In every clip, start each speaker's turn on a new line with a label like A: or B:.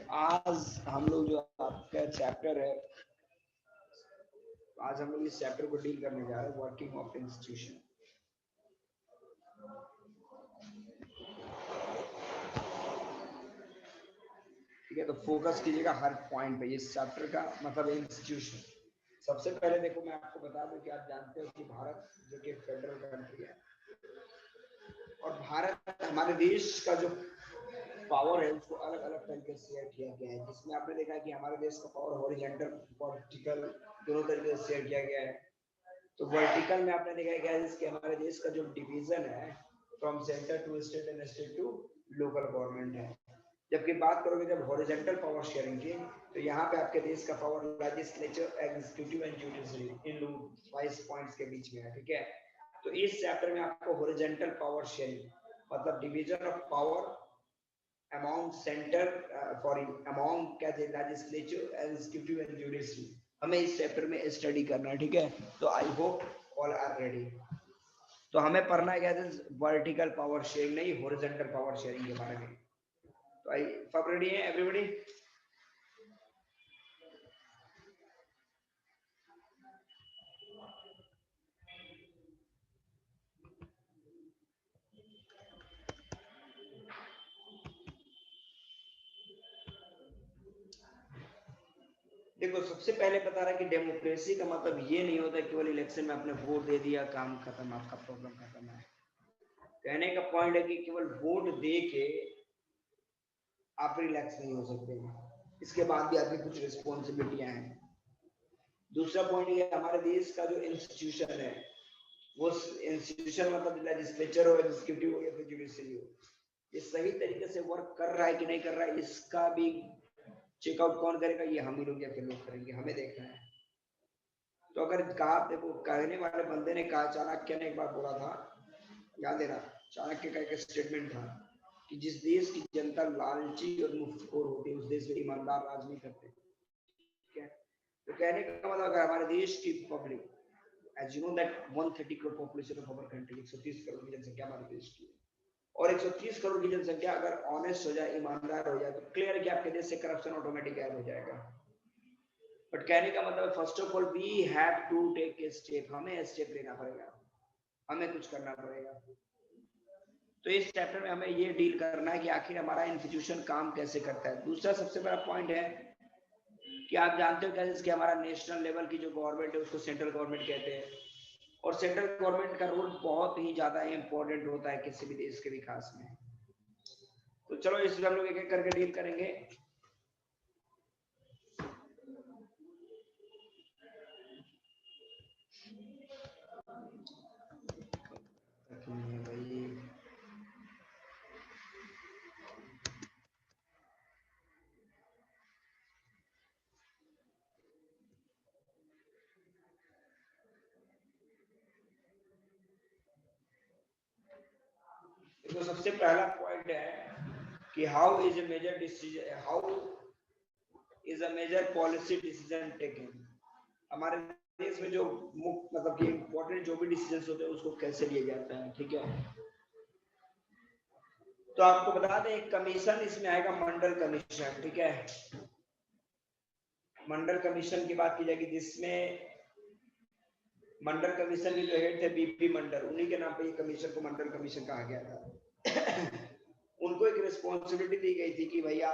A: आज हम लोग जो आपका चैप्टर है, आज हम लोग इस चैप्टर को डील करने जा रहे हैं, वर्किंग ऑफ इंस्टीट्यूशन। ठीक है, तो फोकस कीजिएगा हर पॉइंट पे। इस चैप्टर का मतलब इंस्टीट्यूशन। सबसे पहले देखो, मैं आपको बता दूं कि आप जानते हो कि भारत जो कि फेडरल कंट्री है, और भारत हमारे देश का जो पावर है उसको अलग अलग तरीके से शेयर किया गया है, जिसमें आपने देखा कि हमारे देश का पावर हॉरिजॉन्टल, वर्टिकल दोनों तरीके से शेयर किया गया है। तो वर्टिकल में आपने देखा गया है कि हमारे देश का जो डिवीजन है from centre to state and state to local government है। जबकि बात करोगे जब हॉरिजॉन्टल पावर शेयरिंग की, तो यहाँ पे आपके देश का power legislature, executive and judiciary in 22 points के बीच में है। ठीक है, तो इस चैप्टर में आपको हॉरिजॉन्टल पावर शेयरिंग मतलब division of power among center among क्या legislature, executive and judiciary हमें इस चैप्टर में स्टडी करना है। ठीक है, तो I hope all are ready. तो हमें पढ़ना है क्या, वर्टिकल पावर शेयरिंग नहीं, हॉरिजॉन्टल पावर शेयरिंग के बारे में। तो आई सब रेडी है एवरीबॉडी? देखो, सबसे पहले बता रहा है कि डेमोक्रेसी का मतलब ये नहीं होता केवल इलेक्शन में आपने वोट दे दिया, काम खत्म, आपका प्रॉब्लम खत्म है। कहने का पॉइंट है कि केवल वोट दे के आप रिलैक्स नहीं हो सकते, इसके बाद भी आपकी कुछ रिस्पॉन्सिबिलिटियां हैं। दूसरा पॉइंट ये, हमारे देश का जो इंस्टीट्यूशन है, वो इंस्टीट्यूशन मतलब लेजिस्लेचर हो, एग्जीक्यूटिव हो या फिर जुडिशरी हो, ये सही तरीके से वर्क कर रहा है कि नहीं कर रहा है, इसका भी चेकआउट कौन करेगा? ये हम ही लोग या फिर लोग करेंगे, हमें देखना है। तो अगर कहा, देखो कहने वाले बंदे ने कहा, चाणक्य ने एक बार बोला था, याद है ना, चाणक्य का एक स्टेटमेंट था कि जिस देश की जनता लालची और मुफ्तखोर होती है उस देश में ईमानदार राज नहीं करते। ठीक है, तो कहने का मतलब अगर हमारे देश की public, as you know that 130 crore population of our country, 130 crore की जनसंख्या हमारे देश की है, और 130 करोड़ की जनसंख्या अगर ऑनेस्ट हो जाए, ईमानदार हो जाए, तो क्लियर है कि आपके देश से करप्शन ऑटोमेटिक गायब हो जाएगा। बट कहने का मतलब first of all we have to take a step, हमें स्टेप लेना पड़ेगा, हमें कुछ करना पड़ेगा। तो इस चैप्टर में हमें ये डील करना है कि आखिर हमारा इंस्टीट्यूशन काम कैसे करता है। दूसरा सबसे बड़ा पॉइंट है कि आप जानते हो कैसे कि हमारा नेशनल लेवल की जो गवर्नमेंट है उसको सेंट्रल गवर्नमेंट कहते हैं, और सेंट्रल गवर्नमेंट का रोल बहुत ही ज्यादा इंपॉर्टेंट होता है किसी भी देश के विकास में। तो चलो इसमें हम लोग एक एक करके डील करेंगे। तो सबसे पहला पॉइंट है कि how is a major policy decision taken. हमारे देश में जो मुख्य मतलब कि इम्पोर्टेंट जो भी डिसीजन होते हैं उसको कैसे लिया जाता है। ठीक है, तो आपको बता दें एक कमीशन इसमें आएगा, मंडल कमीशन। ठीक है, मंडल कमीशन की बात की जाएगी, जिसमें मंडल कमीशन के जो हेड थे बीपी मंडल, उन्हीं के नाम पे ये कमीशन को मंडल कमीशन कहा गया था। उनको एक रिस्पॉन्सिबिलिटी दी गई थी कि भैया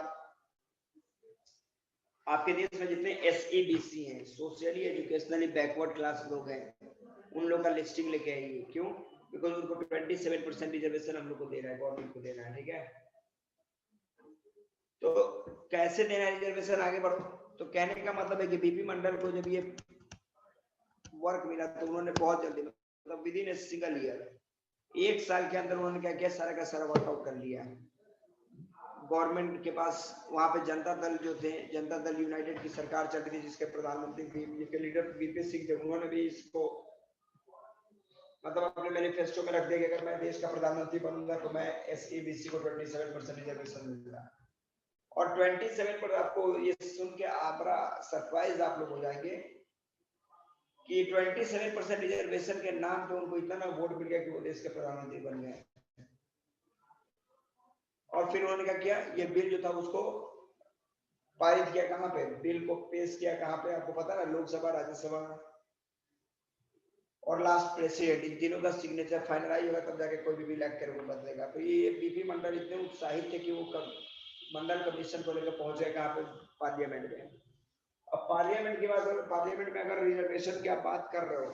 A: आपके देश में जितने SEBC हैं, सोशली एजुकेशनली बैकवर्ड क्लास लोग हैं, उन लोग का लिस्टिंग लेके आइए। क्यों? बिकॉज उनको 27% रिजर्वेशन हम लोग को दे रहा है, गवर्नमेंट को दे रहा है। ठीक है, तो कैसे देना है रिजर्वेशन, आगे बढ़ो। तो कहने का मतलब है कि बीपी मंडल को जब ये वर्क मिला तो उन्होंने बहुत जल्दी, मतलब with in a single year, एक साल के अंदर उन्होंने क्या किया, सारा का सारा वर्कआउट कर लिया। गवर्नमेंट के पास वहां पे जनता दल जो थे, जनता दल यूनाइटेड की सरकार चल रही थी, जिसके प्रधानमंत्री के लीडर VP सिंह थे, उन्होंने भी इसको मतलब अपने मैनिफेस्टो में रख दिया कि अगर मैं देश का प्रधानमंत्री बनूंगा तो मैं SEBC को 27% रिजर्वेशन मिलेगा। और 27 पर आपको ये सुन के बड़ा सरप्राइज आप लोग हो जाएंगे कि 27% रिजर्वेशन के नाम पे उनको इतना वोट मिल गया कि वो देश के प्रधानमंत्री बन गए। और फिर उन्होंने क्या किया, ये बिल जो था उसको पारित किया कहाँ पे, बिल को पेश किया कहाँ पे, आपको पता है ना, लोकसभा राज्यसभा, और लास्ट प्रेसिडेंट, इन तीनों का सिग्नेचर फाइनलाइज होगा तब जाके कोई भी बिल एक्ट करके बदलेगा। तो ये बीपी मंडल इतने उत्साहित थे कि वो मंडल कमीशन को लेकर पहुंचे कहाँ पे, पार्लियामेंट में। अब पार्लियामेंट की बात, पार्लियामेंट में अगर रिजर्वेशन की आप बात कर रहे हो,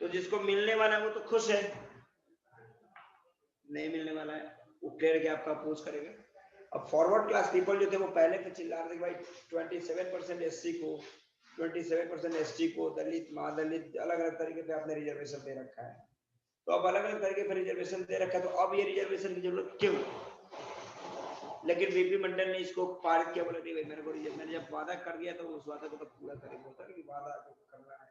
A: तो जिसको मिलने वाला है वो तो खुश है, नहीं मिलने वाला है वो क्लियर के आपका अपोज करेगा। अब फॉरवर्ड क्लास पीपल जो थे वो पहले से चिल्ला रहे थे भाई 27% एससी को, 27% एसटी को, दलित, महादलित, अलग अलग तरीके से आपने रिजर्वेशन दे रखा है। तो अब अलग अलग तरीके से रिजर्वेशन दे रखा है, तो अब ये रिजर्वेशन की जरूरत क्यों? लेकिन बीपी मंडल ने इसको पारित किया, बोला नहीं भाई मेरे को, मैंने जब वादा कर दिया तो उस वादा को तो पूरा करेंगे, होता है कि वादा करना है।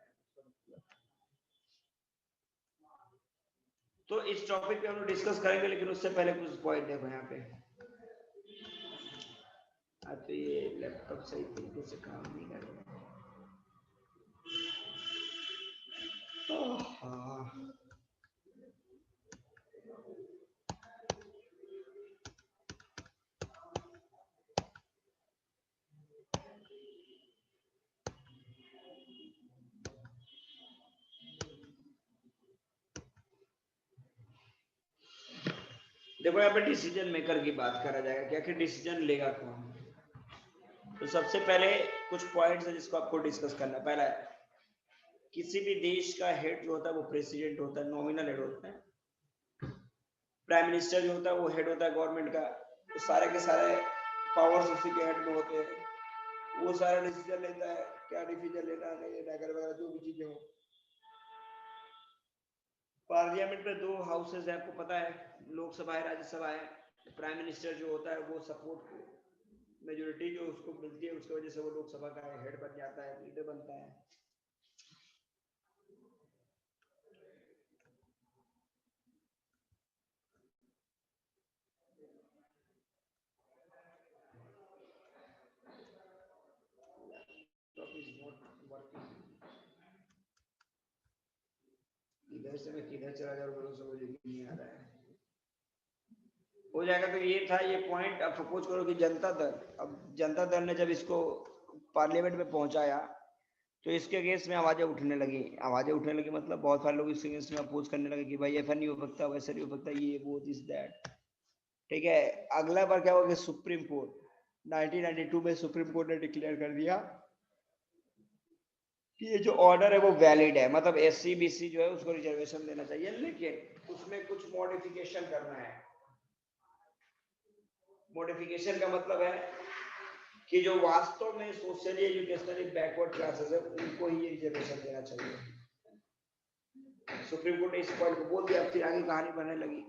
A: तो इस टॉपिक पे हम लोग डिस्कस करेंगे, लेकिन उससे पहले कुछ पॉइंट देखो यहाँ पे। तो ये लैपटॉप सही तरीके से काम नहीं कर रहा। देखो यहाँ पे डिसीजन मेकर की बात करा जाएगा कि आखिर डिसीजन लेगा कौन। तो सबसे पहले कुछ पॉइंट्स है जिसको आपको डिस्कस करना। पहला है, किसी भी देश का हेड जो होता है वो प्रेसिडेंट होता है, नॉमिनल हेड होता है। प्राइम मिनिस्टर जो होता है वो हेड होता है गवर्नमेंट का, तो सारे के सारे पावर्स उसी के हेड में होते हैं। वो सारा डिसीजन लेता है, क्या डिसीजन लेना है, नहीं लेना है, वगैरह जो भी चीजें हो। पार्लियामेंट में दो हाउसेज है, आपको पता है, लोकसभा है, राज्यसभा है। प्राइम मिनिस्टर जो होता है वो सपोर्ट मेजोरिटी जो उसको मिलती है उसकी वजह से वो लोकसभा का हेड बन जाता है, लीडर बनता है। इधर से मैं किधर चला जाऊँ समझ नहीं आ रहा है। हो जाएगा। तो ये था ये पॉइंट। अब सपोज करो कि जनता दल, अब जनता दल ने जब इसको पार्लियामेंट में पहुंचाया तो इसके अगेंस्ट में आवाजें उठने लगी। आवाजें उठने लगी मतलब बहुत सारे लोग इसके अगेंस्ट में अपोज करने लगे कि भाई ऐसा नहीं हो सकता, वैसा नहीं हो सकता, ये वो दिस दैट। ठीक है। अगला बार क्या होगा, सुप्रीम कोर्ट 1992 में सुप्रीम कोर्ट ने डिक्लेयर कर दिया कि ये जो ऑर्डर है वो वैलिड है, मतलब एससी बीसी जो है उसको रिजर्वेशन देना चाहिए, लेकिन उसमें कुछ मॉडिफिकेशन करना है। मॉडिफिकेशन का मतलब है कि जो वास्तव में सोशली एजुकेशनली बैकवर्ड क्लासेस है उनको ही रिजर्वेशन देना चाहिए। सुप्रीम कोर्ट ने इस पॉइंट को बोल दिया, फिर आगे कहानी बनने लगी।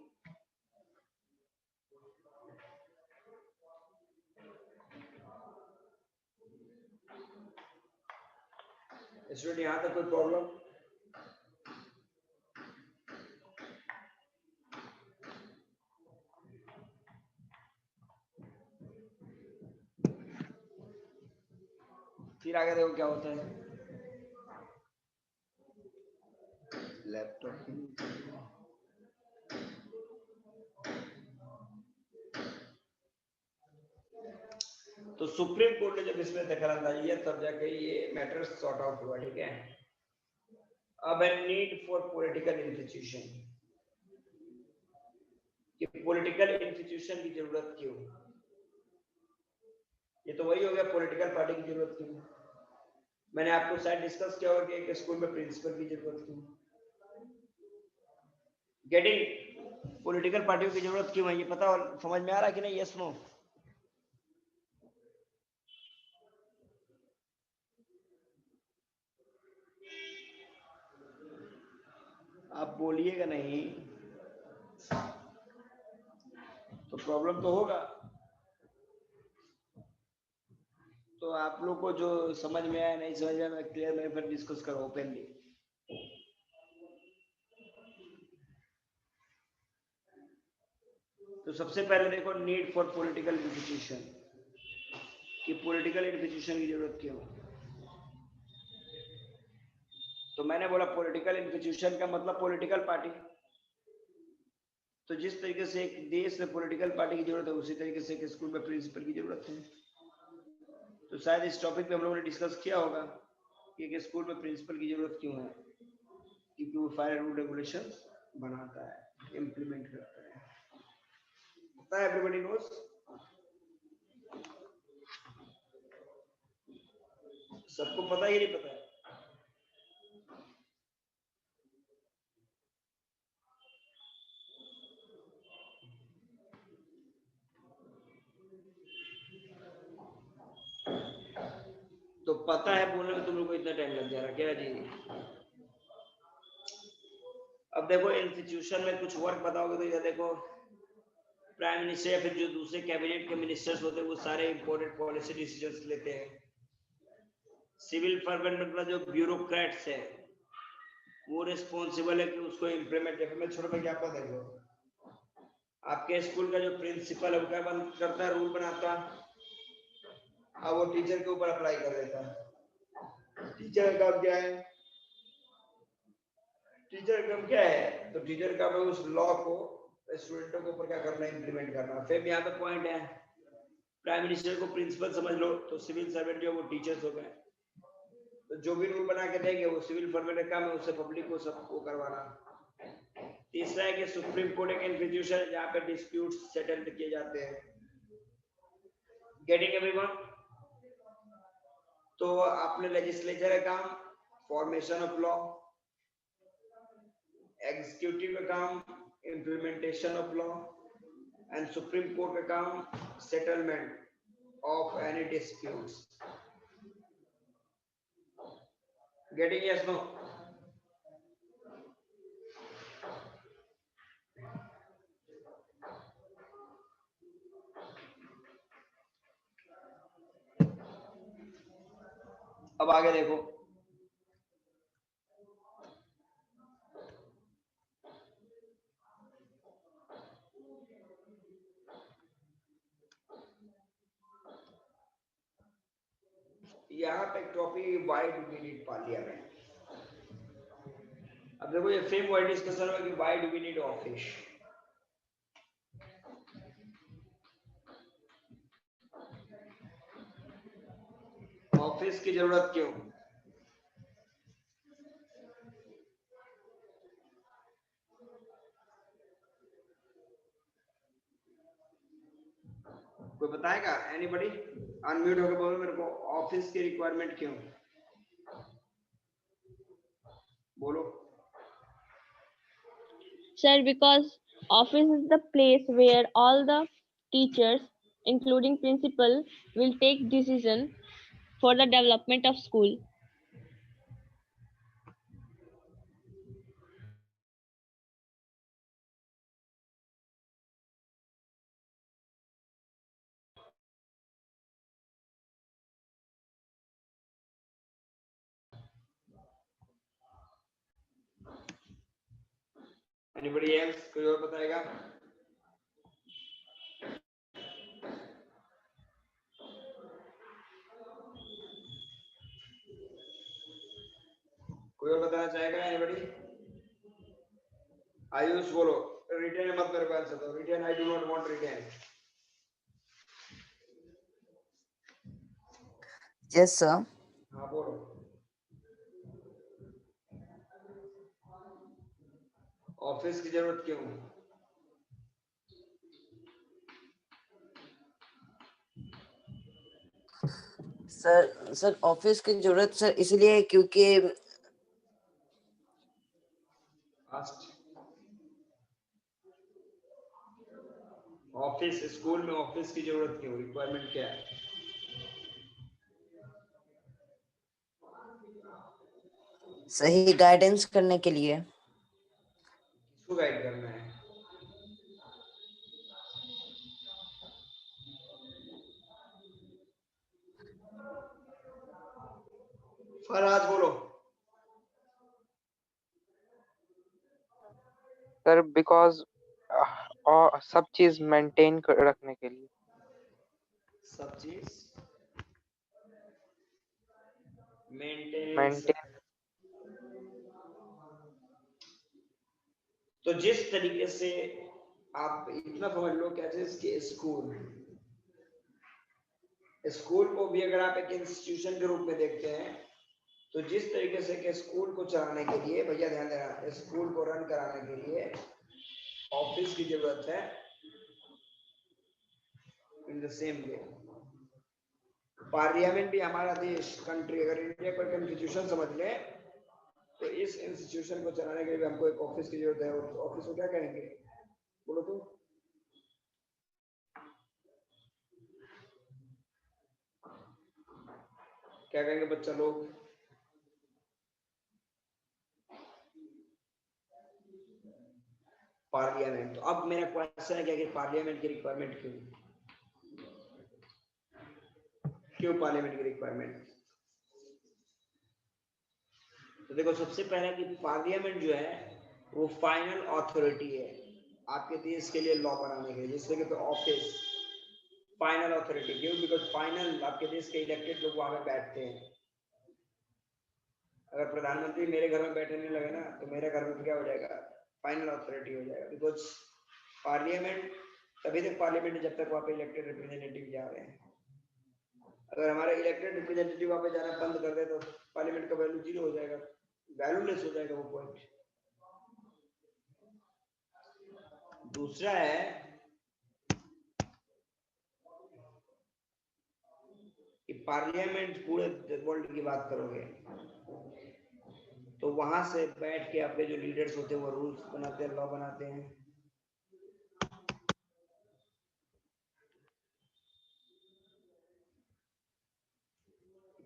A: स्टूडेंट यहाँ तक कोई प्रॉब्लम? फिर आगे देखो क्या होता है। लैपटॉप तो सुप्रीम कोर्ट ने जब इसमें दखलंदाजी किया तब जाके ये मैटर सॉर्ट आउट हुआ। ठीक है। अब है नीड फॉर पॉलिटिकल इंस्टीट्यूशन, कि पॉलिटिकल इंस्टीट्यूशन की जरूरत क्यों। ये तो वही हो गया, पॉलिटिकल पार्टी की जरूरत क्यों। मैंने आपको शायद डिस्कस किया होगा कि एक स्कूल में प्रिंसिपल की जरूरत क्यों। गेटिंग पॉलिटिकल पार्टियों की जरूरत क्यों है, ये पता और समझ में आ रहा है कि नहीं? Yes no? आप बोलिएगा नहीं तो प्रॉब्लम तो होगा। तो आप लोग को जो समझ में आया नहीं समझ में आया, क्लियर में फिर डिस्कस करो ओपनली। तो सबसे पहले देखो नीड फॉर पॉलिटिकल इंस्टीट्यूशन, कि पॉलिटिकल इंस्टीट्यूशन की जरूरत क्यों। तो मैंने बोला पॉलिटिकल इंस्टीट्यूशन का मतलब पॉलिटिकल पार्टी। तो जिस तरीके से एक देश में पॉलिटिकल पार्टी की जरूरत है, उसी तरीके से एक स्कूल में प्रिंसिपल की जरूरत है। तो शायद इस टॉपिक पे हम लोगों ने डिस्कस किया होगा कि एक स्कूल में प्रिंसिपल की जरूरत क्यों है, क्योंकि वो फायर रूल रेगुलेशंस बनाता है, इम्प्लीमेंट करता है। पता है, एवरीबॉडी नोस? सबको पता ही नहीं पता है? तो पता है बोलने में तुम लोग को इतना टाइम लग जा रहा क्या जी? अब देखो इंस्टीट्यूशन में कुछ वर्क बताओगे तो ये देखो प्राइम मिनिस्टर या फिर जो दूसरे कैबिनेट के मिनिस्टर्स होते हैं वो सारे इंपॉर्टेंट पॉलिसी डिसीजंस लेते हैं। सिविल सर्वेंट मतलब जो ब्यूरोक्रेट्स है वो रिस्पॉन्सिबल है कि उसको इम्प्लीमेंट करे। मैं छोटे में क्या पता देखो, आपके स्कूल का जो प्रिंसिपल है वो क्या बंद करता है, रूल बनाता है, अब वो टीचर के ऊपर अप्लाई कर देता है। टीचर का काम क्या है? टीचर का काम क्या है? तो टीचर का काम उस लॉ को स्टूडेंटों के ऊपर क्या करना है, इम्प्लीमेंट करना। फिर यहाँ पे पॉइंट है, प्राइम मिनिस्टर को प्रिंसिपल समझ लो तो सिविल सर्वेंट जो वो टीचर्स हो गए। तो जो भी रूल बना के देंगे वो सिविल सर्वेंट का काम है, उससे पब्लिक को सबको करवाना। तीसरा है कि सुप्रीम कोर्ट एक इंस्टीट्यूशन है जहाँ पे डिस्प्यूट सेटल किए जाते हैं। Getting everyone? तो आपने लेजिस्लेचर का काम फॉर्मेशन ऑफ लॉ, एग्जीक्यूटिव का काम implementation of law, and supreme court का काम settlement of any disputes. Getting yes no? अब आगे देखो, यहाँ पे topic why do we need parliament. अब देखो ये सेम वर्ड डिस्कशन है कि why do we need office. Office की जरूरत क्यों? कोई बताएगा? एनीबॉडी? अनम्यूट होकर बोलो मेरे को, ऑफिस की रिक्वायरमेंट क्यों? बोलो।
B: Sir, because office is the place where all the teachers, including principal, will take decision for the development of school.
A: Anybody else? कोई और बताएगा? कोई और बताना चाहेगा? एनीबॉडी? आयुष बोलो। रिटर्न मत मेरे को आंसर दो, return I do not want return.
C: Yes sir.
A: हाँ बोलो। ऑफिस की जरूरत क्यों?
C: सर ऑफिस की जरूरत सर इसलिए है क्योंकि
A: ऑफिस, स्कूल में ऑफिस की जरूरत क्यों, रिक्वायरमेंट क्या है?
C: सही गाइडेंस करने के लिए।
A: किसको गाइड करना है? फरहाद बोलो।
D: सर बिकॉज और सब चीज मेंटेन रखने के लिए।
A: सब चीज मेंटेनेंस।
D: मेंटेन।
A: तो जिस तरीके से आप इतना समझ लो कैसे इसके स्कूल को भी अगर आप एक इंस्टीट्यूशन के रूप में देखते हैं, तो जिस तरीके से कि स्कूल को चलाने के लिए, भैया ध्यान देना, स्कूल को रन कराने के लिए ऑफिस की जरूरत है, in the same way parliament भी हमारा देश, कंट्री, अगर इंडिया को एक इंस्टीट्यूशन समझ ले, तो इस इंस्टीट्यूशन को चलाने के लिए हमको एक ऑफिस की जरूरत है। और ऑफिस को क्या कहेंगे, बोलो तो? क्या कहेंगे बच्चा लोग? पार्लियामेंट। तो अब मेरा क्वेश्चन है कि पार्लियामेंट की रिक्वायरमेंट क्यों पार्लियामेंट की रिक्वायरमेंट? तो देखो, सबसे पहले कि पार्लियामेंट जो है वो फाइनल अथॉरिटी है आपके देश के लिए लॉ बनाने के लिए, जिससे कि ऑफिस फाइनल अथॉरिटी क्यों? बिकॉज फाइनल आपके देश के इलेक्टेड लोग वहां पे बैठते हैं। अगर प्रधानमंत्री मेरे घर में बैठने लगे ना, तो मेरे घर में क्या हो जाएगा, फाइनल अथॉरिटी हो जाएगा। बिकॉज पार्लियामेंट तभी तक पार्लियामेंट है जब तक वहां पे इलेक्टेड रिप्रेजेंटेटिव जा रहे हैं। अगर हमारे इलेक्टेड रिप्रेजेंटेटिव वहां पे जाना बंद कर दे तो पार्लियामेंट का वैल्यू जीरो हो जाएगा, वैल्यूलेस हो जाएगा वो पॉइंट। दूसरा है कि पार्लियामेंट पूरे वर्ल्ड की बात करोगे तो वहां से बैठ के आपके जो लीडर्स होते हैं वो रूल्स बनाते हैं, लॉ बनाते हैं।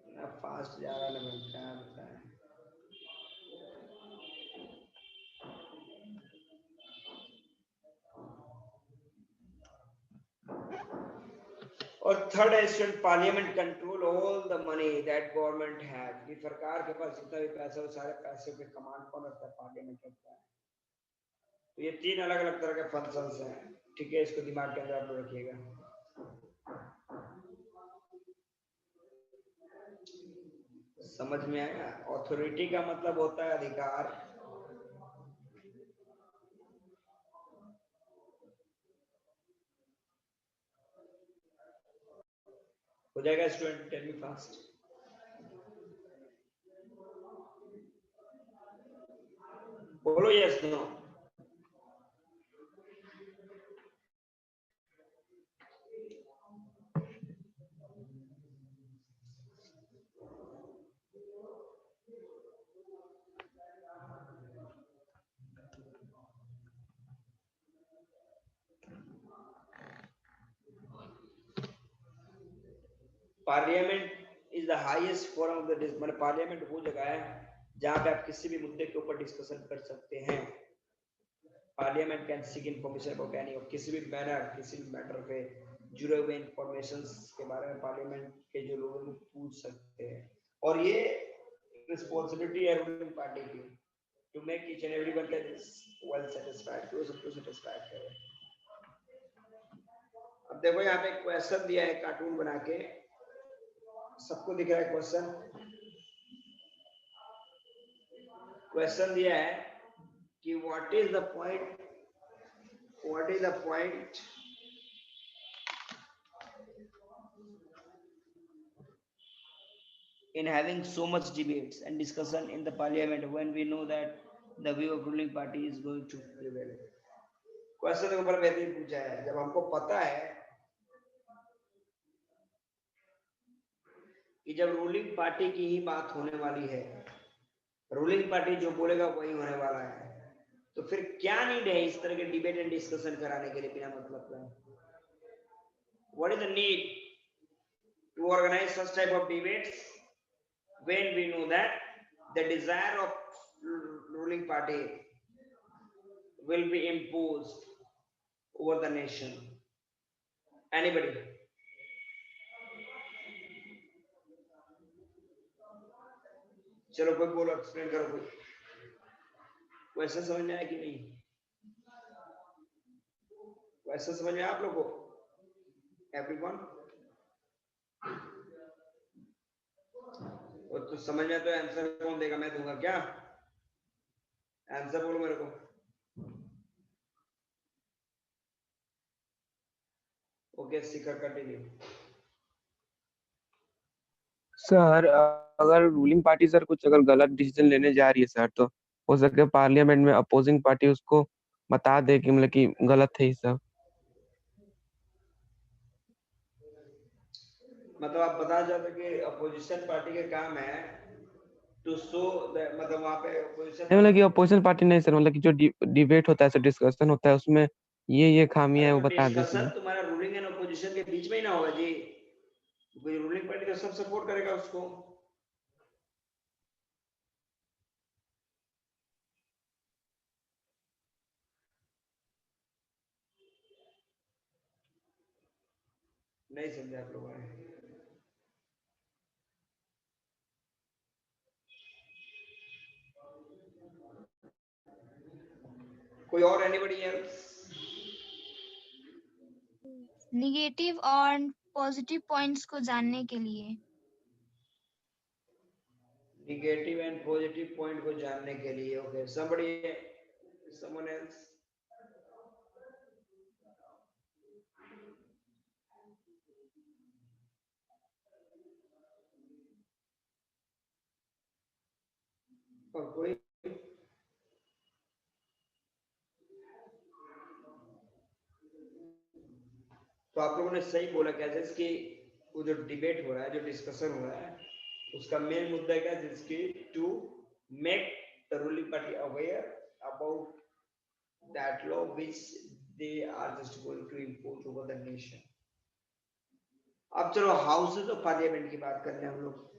A: इतना फास्ट जा रहा है, क्या बताएं। और थर्ड है parliament control all the money that government have, कि सरकार के पास जितना भी पैसा है सारे पैसे पे कमांड कौन रखता है, पार्लियामेंट रखता है। तो ये तीन अलग अलग तरह के फंक्शंस हैं, ठीक है, इसको दिमाग के अंदर आप लोग रखिएगा। समझ में आया? अथॉरिटी का मतलब होता है अधिकार, हो जाएगा स्टूडेंट? Tell me fast. बोलो yes no. Parliament is the highest forum of the, मतलब पार्लियामेंट वो जगह है जहां पे आप किसी भी मुद्दे के ऊपर डिस्कशन कर सकते हैं। Parliament can seek information about any, और किसी भी मैटर पे जुड़े हुए इंफॉर्मेशन के बारे में पार्लियामेंट के जो लोग हैं पूछ सकते हैं। और ये रिस्पॉन्सिबिलिटी है रूलिंग पार्टी की, to make each and everyone well satisfied, तो सबको सेटिस्फाइड करे। अब देखो यहाँ पे क्वेश्चन दिया है कार्टून बना के, सबको दिख रहा है क्वेश्चन? क्वेश्चन दिया है कि what is the point in having so much debates and discussion in the parliament when we know that the view of ruling party is going to prevail. Question के ऊपर बेहतरीन पूछा है, जब हमको पता है कि जब रूलिंग पार्टी की ही बात होने वाली है, रूलिंग पार्टी जो बोलेगा वही होने वाला है, तो फिर क्या नीड है इस तरह के डिबेट एंड डिस्कशन कराने के लिए बिना मतलब का? What is the need to organize such type of debates when we know that the desire of ruling party will be imposed over the nation? Anybody? चलो कोई बोलो, एक्सप्लेन करो कोई। क्वेश्चन समझ में आया कि नहीं? क्वेश्चन समझ में आया आप लोगों को? एवरीवन? और तो समझ में तो आंसर कौन देगा? मैं दूंगा क्या? आंसर बोलो मेरे को। ओके शिखर कंटिन्यू।
D: सर अगर रूलिंग पार्टी सर कुछ अगर गलत डिसीजन लेने जा रही है सर, तो हो सके पार्लियामेंट में अपोजिंग पार्टी उसको बता दे कि मतलब कि गलत है ये सब।
A: मतलब आप बता चाहते कि अपोजिशन पार्टी का काम है टू शो, मतलब वहां पे अपोजिशन
D: नहीं मतलब कि
A: पार्टी,
D: अपोजिशन पार्टी नहीं सर, मतलब कि जो डिबेट होता है सर, डिस्कशन होता है, उसमें ये खामियां
A: अरे
D: है वो
A: तो
D: बता दे
A: डिस्कशन
D: सर।
A: तुम्हारा रूलिंग एंड अपोजिशन के बीच में ही ना होगा जी, कोई रूलिंग पार्टी तो सब सपोर्ट करेगा उसको। नहीं समझे आप लोगों ने? कोई और एनीबॉडी एल्स?
E: निगेटिव और पॉजिटिव पॉइंट्स को जानने के लिए।
A: नेगेटिव एंड पॉजिटिव पॉइंट को जानने के लिए, ओके somebody, someone else? और कोई? तो आप लोगों ने सही बोला क्या, जिसकी वो जो डिबेट हो रहा है, जो डिस्कशन हो रहा है, उसका मेन मुद्दा क्या, जिसकी to make the ruling party aware about that law which they are just going to impose over the nation. अब चलो हाउसेज ऑफ पार्लियामेंट की बात करते हैं हम लोग।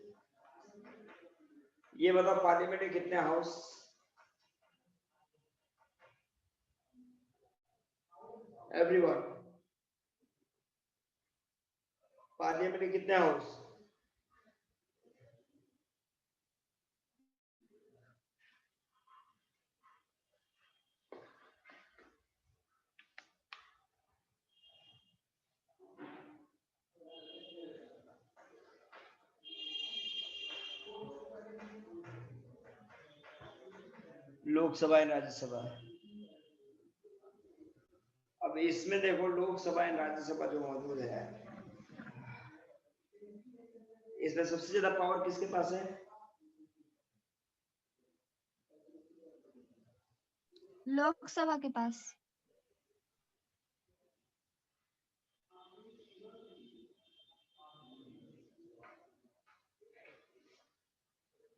A: ये बताओ पार्लियामेंट में कितने हाउस? एवरीवन, पार्लियामेंट में कितने हाउस? लोकसभा एंड राज्यसभा। अब इसमें देखो लोकसभा एंड राज्यसभा जो मौजूद है, इसमें सबसे ज्यादा पावर किसके पास है?
E: लोकसभा के पास।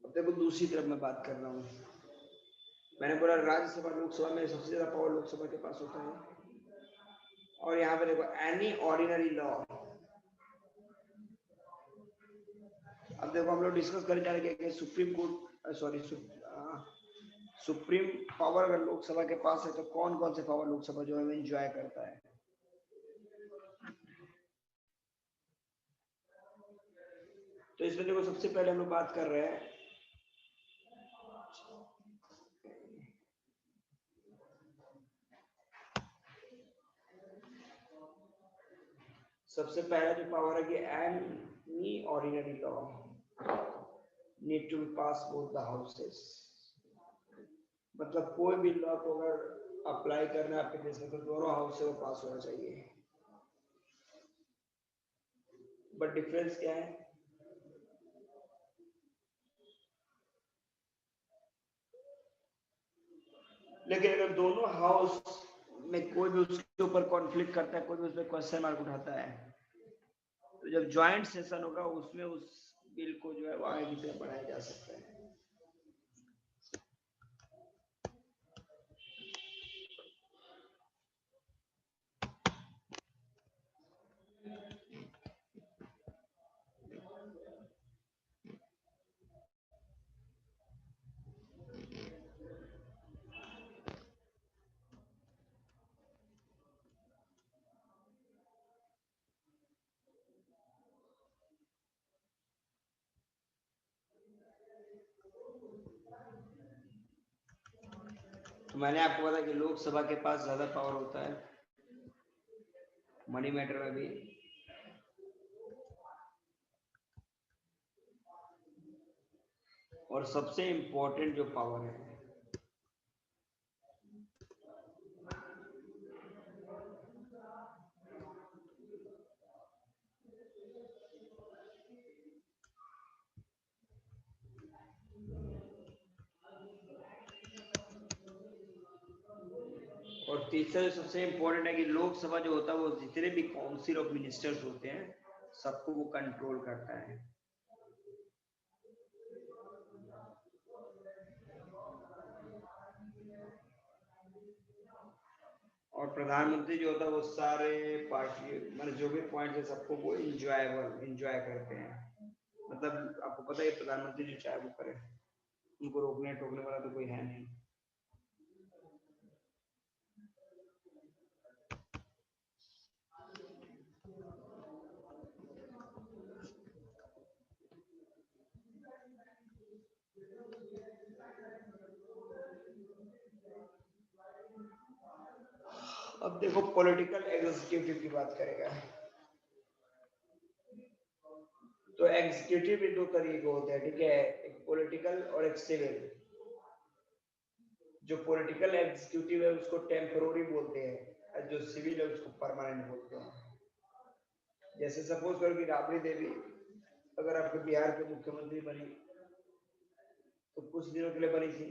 A: अब देखो दूसरी तरफ मैं बात कर रहा हूँ, मैंने बोला राज्यसभा लोकसभा में सबसे ज्यादा पावर लोकसभा के पास होता है। और यहाँ पे देखो एनी ऑर्डिनरी लॉ, अब देखो हम लोग डिस्कस कर जा रहे हैं कि supreme court, sorry supreme power अगर लोकसभा के पास है तो कौन कौन से पावर लोकसभा जो है एंजॉय करता है। तो इसमें देखो सबसे पहले हम लोग बात कर रहे हैं, सबसे पहला जो पावर है कि any ordinary law need to pass both the houses. मतलब कोई भी लॉ को अगर अप्लाई करना है आपके देश में तो दोनों हाउस से वो पास होना चाहिए। बट डिफरेंस क्या है? लेकिन अगर दोनों हाउस में कोई भी उसके ऊपर कॉन्फ्लिक्ट करता है, कोई भी उसमें क्वेश्चन मार्क उठाता है, तो जब ज्वाइंट सेशन होगा उसमें उस बिल को जो है वो आगे की तरफ बढ़ाया जा सकता है। तो मैंने आपको बताया कि लोकसभा के पास ज्यादा पावर होता है मनी मैटर में भी। और सबसे इंपॉर्टेंट जो पावर है, और तीसरा जो सबसे इम्पोर्टेंट है कि लोकसभा जो होता है वो जितने भी काउंसिल ऑफ मिनिस्टर्स होते हैं सबको वो कंट्रोल करता है। और प्रधानमंत्री जो होता है वो सारे पार्टी मतलब जो भी पॉइंट है सबको वो इंजॉय करते हैं। मतलब आपको पता है प्रधानमंत्री जो चाहे वो करे, उनको रोकने टोकने वाला तो कोई है नहीं। अब देखो पॉलिटिकल एग्जीक्यूटिव की बात करेगा तो एग्जीक्यूटिव भी दो तरीके होते हैं, ठीक है, एक पॉलिटिकल और एक सिविल। जो पॉलिटिकल एग्जीक्यूटिव है उसको टेम्पररी बोलते हैं और जो सिविल है उसको परमानेंट बोलते हैं। जैसे सपोज करो कि राबड़ी देवी अगर आपके बिहार के मुख्यमंत्री बनी तो कुछ दिनों के लिए बनी थी।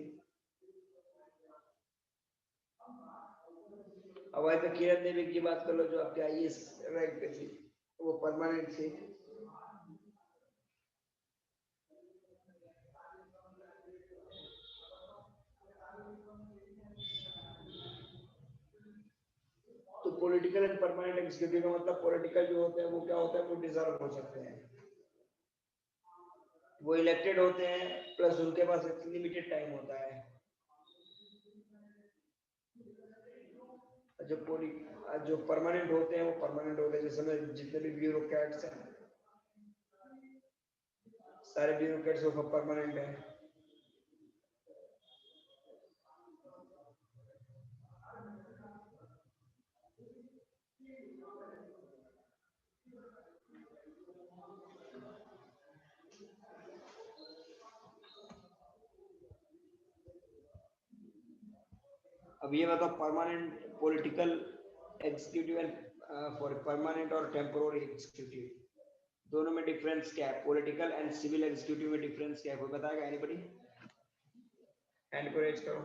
A: अब आए तो किरण देवी की बात कर लो जो आपके आईएएस रैंक पे थी, वो परमानेंट थी। तो पॉलिटिकल एंड परमानेंट एग्जीक्यूटिव का मतलब पॉलिटिकल जो होते हैं वो क्या होता है, वो डिसॉल्व हो सकते हैं, वो इलेक्टेड होते हैं, प्लस उनके पास एक लिमिटेड टाइम होता है। जो परमानेंट होते हैं वो परमानेंट होते हैं, जैसे जितने भी ब्यूरोक्रेट्स हैं सारे ब्यूरोक्रेट्स वो परमानेंट है। अब ये बताओ permanent political executive and for permanent और टेम्पोररी एग्जीक्यूटिव दोनों में डिफरेंस क्या है? पॉलिटिकल एंड सिविल एग्जीक्यूटिव में डिफरेंस क्या है, कोई बताएगा? एनीबॉडी हैंड को रेज करो।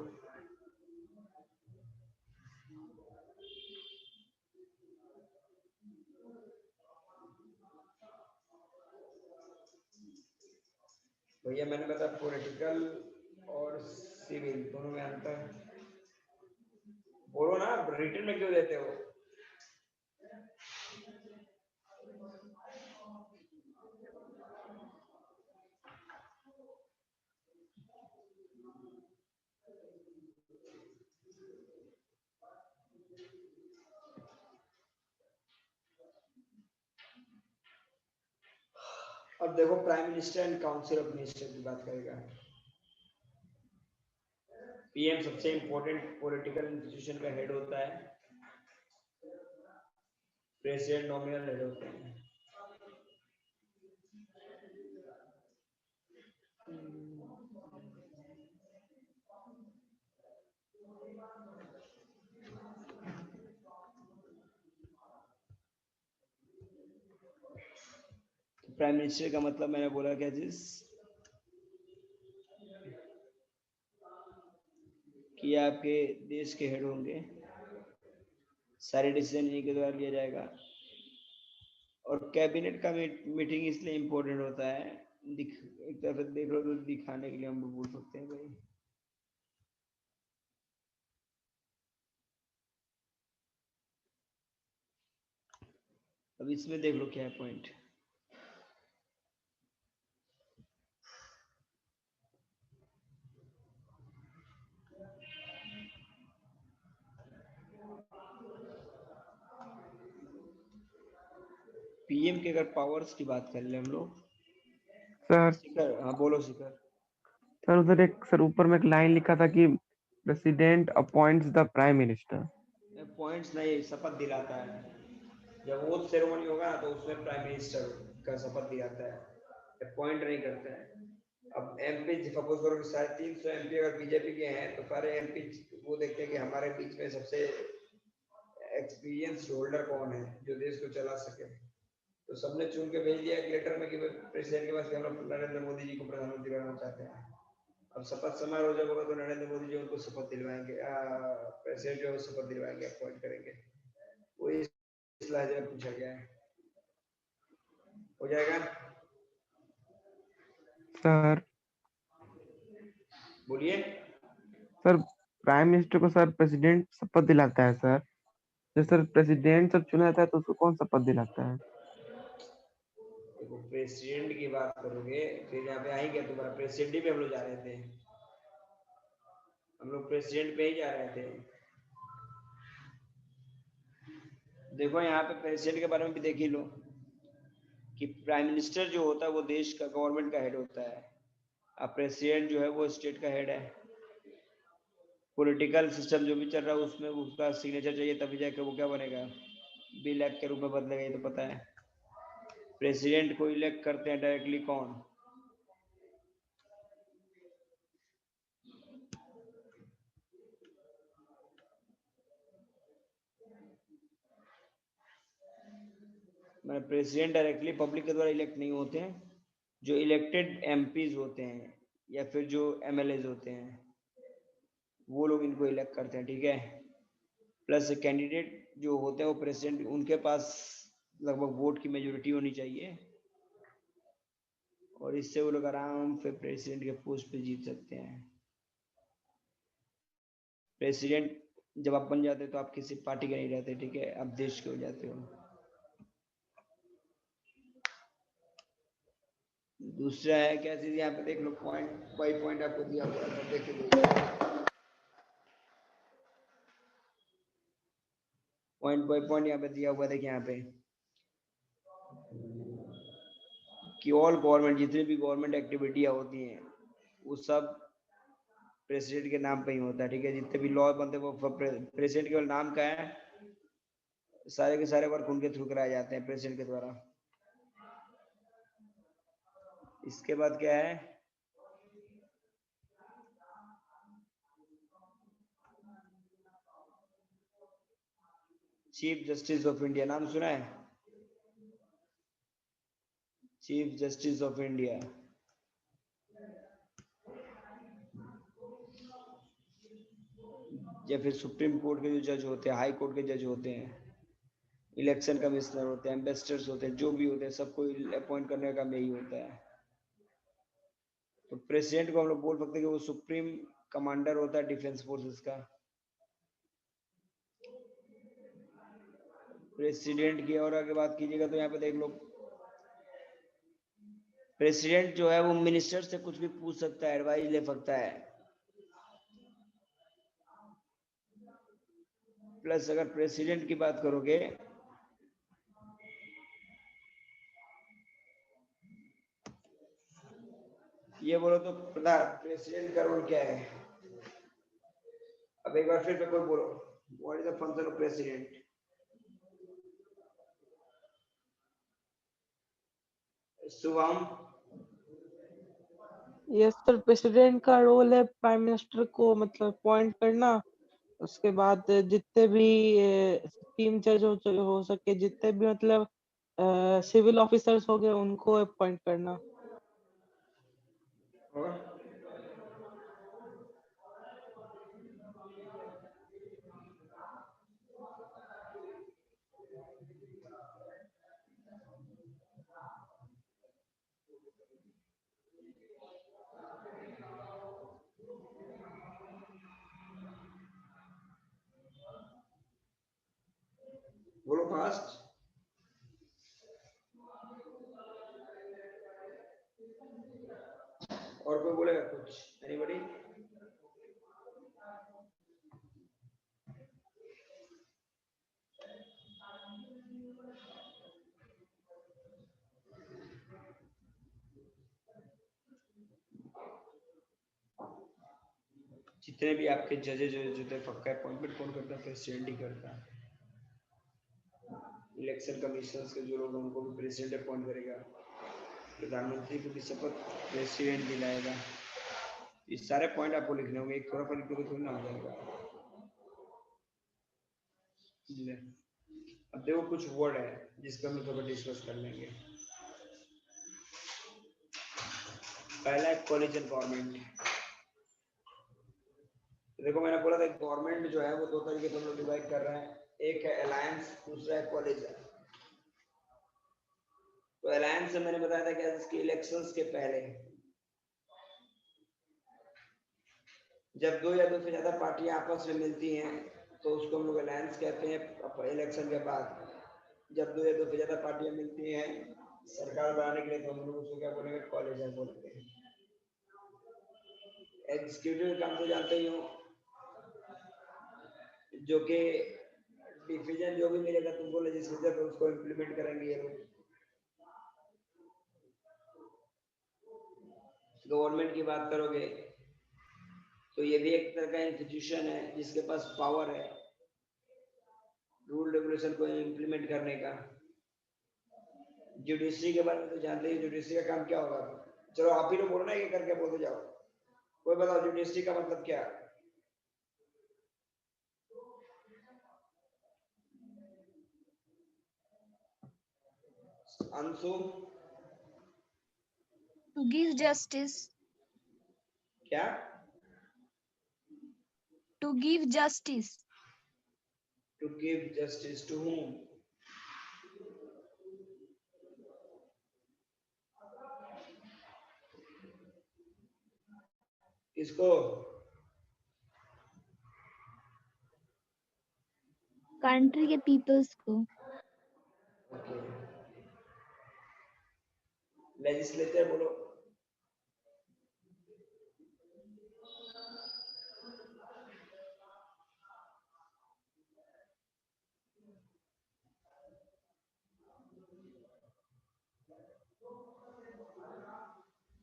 A: भैया मैंने बताया पॉलिटिकल और सिविल दोनों में अंतर। बोलो ना, रिटर्न में क्यों देते हो? अब देखो prime minister and council of minister की बात करेगा। पीएम सबसे इंपॉर्टेंट पॉलिटिकल इंस्टीट्यूशन का हेड होता है, प्रेसिडेंट नॉमिनल हेड होते हैं। प्राइम मिनिस्टर का मतलब मैंने बोला क्या चीज कि आपके देश के हेड होंगे, सारे डिसीजन इन्हीं के द्वारा लिया जाएगा। और कैबिनेट का मीटिंग इसलिए इम्पोर्टेंट होता है, एक तरफ देख लो तो दिखाने के लिए हम बोल सकते हैं भाई। अब इसमें देख लो क्या है पॉइंट। पीएम के अगर पावर्स की बात कर ले हम लोग,
D: सर
A: शिखर, हाँ बोलो शिखर।
D: सर उधर एक सर ऊपर में एक लाइन लिखा था कि president appoints the prime minister.
A: Points नहीं, शपथ दिलाता है। जब वोट सेरेमनी होगा ना तो उसमें प्राइम मिनिस्टर का शपथ दिलाता है, अपॉइंट नहीं करता है। अब एमपी सपोज करो कि 350 एमपी अगर बीजेपी के हैं तो सारे एमपी वो देखते हैं कि हमारे बीच में सबसे एक्सपीरियंस होल्डर कौन है जो देश को चला सके, तो सबने चुन के भेज दिया एक लेटर में कि प्रेसिडेंट के पास हम लोग नरेंद्र मोदी जी को प्रधानमंत्री बनाना चाहते हैं। अब शपथ समारोह जब होगा तो नरेंद्र मोदी जी उनको शपथ दिलवाएंगे, प्रेसिडेंट जो शपथ दिलवाएंगे, अपॉइंट करेंगे। वही इस लहजे में पूछा गया है। हो जाएगा
D: सर।
A: बोलिए।
D: सर प्राइम मिनिस्टर को सर प्रेसिडेंट शपथ दिलाता है सर। जब सर प्रेसिडेंट सब चुना जाता है तो उसको कौन शपथ दिलाता है?
A: देखो प्रेसिडेंट की बात करोगे फिर यहाँ पे आएंगे, तुम्हारा प्रेसिडेंट ही पे हम लोग जा रहे थे, हम लोग प्रेसिडेंट पे ही जा रहे थे। देखो यहाँ पे प्रेसिडेंट के बारे में भी देख ही लो कि प्राइम मिनिस्टर जो होता है वो देश का गवर्नमेंट का हेड होता है, अब प्रेसिडेंट जो है वो स्टेट का हेड है। पॉलिटिकल सिस्टम जो भी चल रहा है उसमें उसका सिग्नेचर चाहिए तभी जाके वो क्या बनेगा, बिल एक्ट के रूप में बदलेगा, ये तो पता है। प्रेसिडेंट को इलेक्ट करते हैं डायरेक्टली कौन? मतलब प्रेसिडेंट डायरेक्टली पब्लिक के द्वारा इलेक्ट नहीं होते हैं, जो इलेक्टेड एमपीज होते हैं या फिर जो एमएलएज होते हैं वो लोग इनको इलेक्ट करते हैं, ठीक है। प्लस कैंडिडेट जो होते हैं वो प्रेसिडेंट, उनके पास लगभग वोट की मेजोरिटी होनी चाहिए और इससे वो लोग आराम से प्रेसिडेंट के पोस्ट पे जीत सकते हैं। प्रेसिडेंट जब आप बन जाते हो तो आप किसी पार्टी के नहीं रहते, ठीक है, आप देश के हो जाते हो। दूसरा है क्या चीज, यहाँ पे देख लो, पॉइंट बाई पॉइंट आपको दिया हुआ है, देख के पॉइंट बाई पॉइंट यहाँ पे दिया हुआ है। देखिए यहाँ पे कि ऑल गवर्नमेंट, जितनी भी गवर्नमेंट एक्टिविटियां होती हैं वो सब प्रेसिडेंट के नाम पे ही होता है, ठीक है। जितने भी लॉ बनते हैं वो प्रेसिडेंट केवल नाम का है, सारे के सारे वर्क उनके थ्रू कराए जाते हैं प्रेसिडेंट के द्वारा। इसके बाद क्या है, चीफ जस्टिस ऑफ इंडिया, नाम सुना है? चीफ जस्टिस ऑफ इंडिया या फिर सुप्रीम कोर्ट के जो जज होते हैं, हाई कोर्ट के जज होते हैं, इलेक्शन कमिश्नर होते हैं, एम्बेसडर्स होते हैं, जो भी होते हैं, सबको अपॉइंट करने का काम यही होता है। तो प्रेसिडेंट को हम लोग बोल सकते हैं कि वो सुप्रीम कमांडर होता है डिफेंस फोर्सेस का। प्रेसिडेंट की और आगे बात कीजिएगा तो यहाँ पे देख लो, प्रेसिडेंट जो है वो मिनिस्टर से कुछ भी पूछ सकता है, एडवाइस ले सकता है। प्लस अगर प्रेसिडेंट की बात करोगे ये बोलो तो प्रधान प्रेसिडेंट का रोल क्या है? अब एक बार फिर पे कोई बोलो, what is the function of president? Shubham?
F: Yes sir, president का रोल है प्राइम मिनिस्टर को मतलब अपॉइंट करना, उसके बाद जितने भी टीम जज हो सके, जितने भी मतलब सिविल ऑफिसर्स हो गए उनको अपॉइंट करना।
A: और बोलो फास्ट। और कोई बोलेगा कुछ? एनीबॉडी? जितने भी आपके जजेज जो थे, पक्का अपॉइंटमेंट कौन करता है? प्रेसिडेंट ही करता है। इलेक्शन कमीशन के जो लोग हैं उनको भी प्रेसिडेंट अपॉइंट करेगा, प्रधानमंत्री को भी शपथ प्रेसिडेंट दिलाएगा। ये सारे पॉइंट आपको लिखने होंगे, एक थोड़ा लिख के थोड़ी ना हो जाएगा। अब देखो कुछ वर्ड है जिसको हम थोड़ा डिस्कस कर लेंगे। पहला है कोलिजन गवर्नमेंट। देखो मैंने बोला था गवर्नमेंट जो है वो दो तरीके से हम लोग डिवाइड कर रहे हैं, एक है अलायंस, दूसरा है कॉलेज। तो अलायंस से मैंने बताया था कि इसके इलेक्शंस के पहले जब दो या दो से ज्यादा पार्टियां आपस में मिलती हैं तो उसको हम लोग अलायंस कहते हैं। इलेक्शन के बाद जब दो या दो से ज्यादा पार्टियां मिलती हैं सरकार बनाने के लिए तो हम लोग उसको क्या बोलेंगे, कॉलेज बोलते हैं। एग्जीक्यूटिव काम तो जानते ही हो, जो कि डिसीजन जो भी मिलेगा तुमको लेजिस्लेचर पे उसको इम्प्लीमेंट करेंगे ये लोग। गवर्नमेंट की बात करोगे तो ये भी एक तरह का इंस्टीट्यूशन है जिसके पास पावर है रूल रेगुलेशन को इम्प्लीमेंट करने का। जुडिशरी के बारे में तो जानते ही, जुडिशरी का काम क्या होगा? चलो आप ही लोग बोलो ना, ये करके बोलते जाओ, कोई बताओ जुडिशरी का मतलब क्या है? Anshu
E: To give justice.
A: क्या?
E: To give justice.
A: To give justice to whom? किसको?
E: Country के peoples को.
A: लेजिस्लेचर बोलो।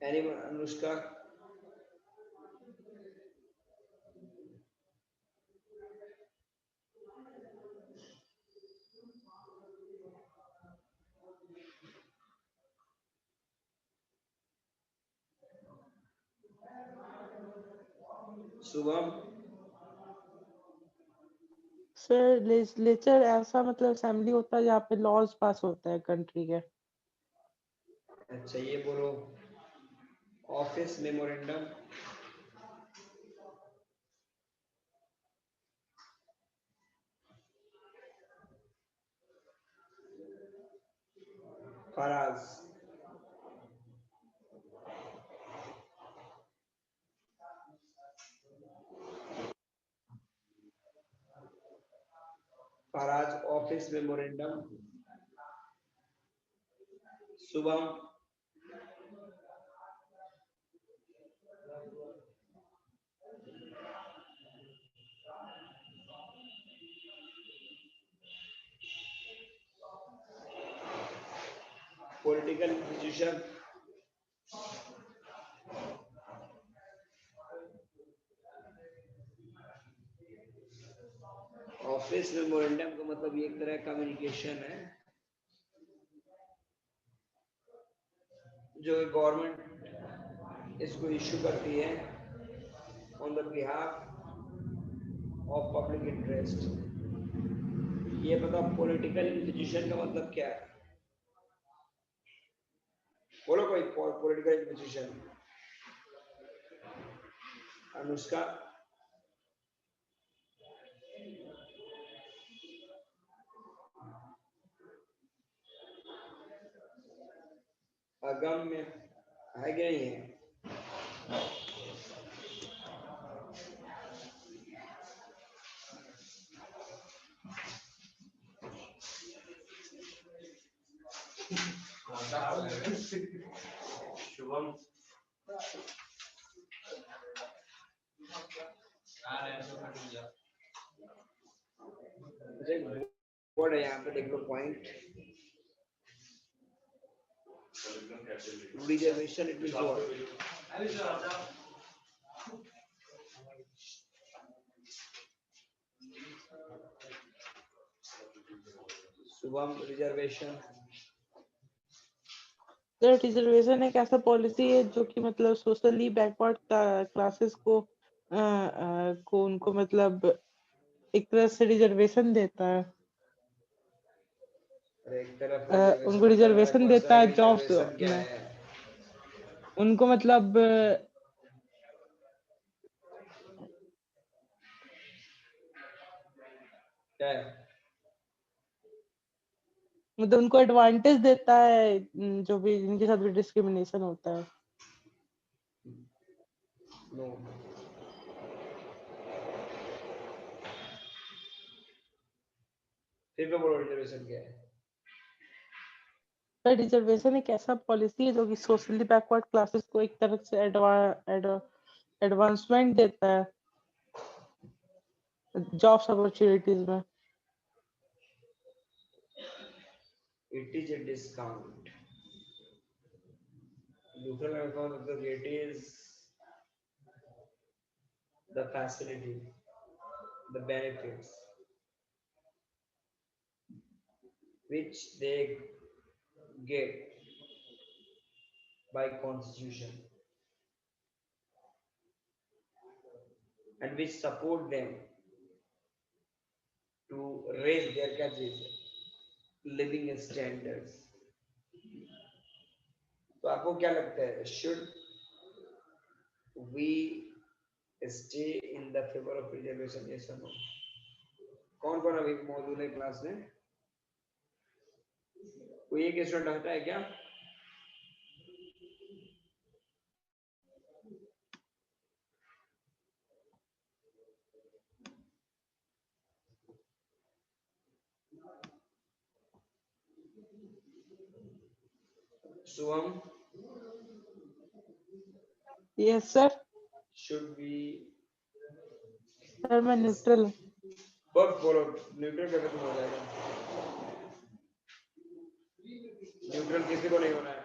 A: Anyone? Anushka? Shubham?
F: Sir legislature ऐसा मतलब असेंबली होता है जहाँ पे लॉज पास होता है कंट्री के।
A: अच्छा ये बोलो, office memorandum? Faraz? Faraz office memorandum. Shubham? Political institution? Office memorandum का मतलब ये एक तरह का कम्युनिकेशन है जो गवर्नमेंट इसको इश्यू करती है on the behalf of public interest. ये पता पॉलिटिकल इंस्टीट्यूशन का मतलब क्या है? बोलो कोई पॉलिटिकल इंस्टीट्यूशन। अनुष्का? अगम में है कि नहीं है? शुभम? बोर्ड है यहाँ पे देख लो point. Reservation it means what? Shubham reservation?
F: Sir reservation एक ऐसा पॉलिसी है जो कि मतलब सोशली बैकवर्ड क्लासेस को उनको मतलब एक तरह से रिजर्वेशन देता है।
A: एक तरफ
F: उनको रिजर्वेशन देता है जॉब्स
A: क्या
F: में।
A: है?
F: उनको मतलब
A: क्या है?
F: मतलब उनको एडवांटेज देता है, जो भी इनके साथ भी डिस्क्रिमिनेशन होता है।
A: नो, फिर मैं बोलो रिजर्वेशन क्या है?
F: तो रिजर्वेशन एक ऐसा पॉलिसी है जो कि सोशली बैकवर्ड क्लासेस को एक तरह से एडवांसमेंट देता है जॉब्स अपॉर्चुनिटीज में।
A: It is a discount. दूसरा मैं बताऊं मतलब it is the facility, the benefits which they get by constitution and which support them to raise their country's living standards. तो आपको क्या लगता है, should we stay in the favor of reservation, yes or no? कौन कौन अभी मौजूद है क्लास में? कोई एक स्टूडेंट हटा है क्या? Suam,
F: yes sir.
A: should we
F: sir मैं न्यूट्रल हूँ।
A: बस बोलो न्यूट्रल कैसे तुम हो जाएगा? न्यूट्रल किसी को नहीं होना है।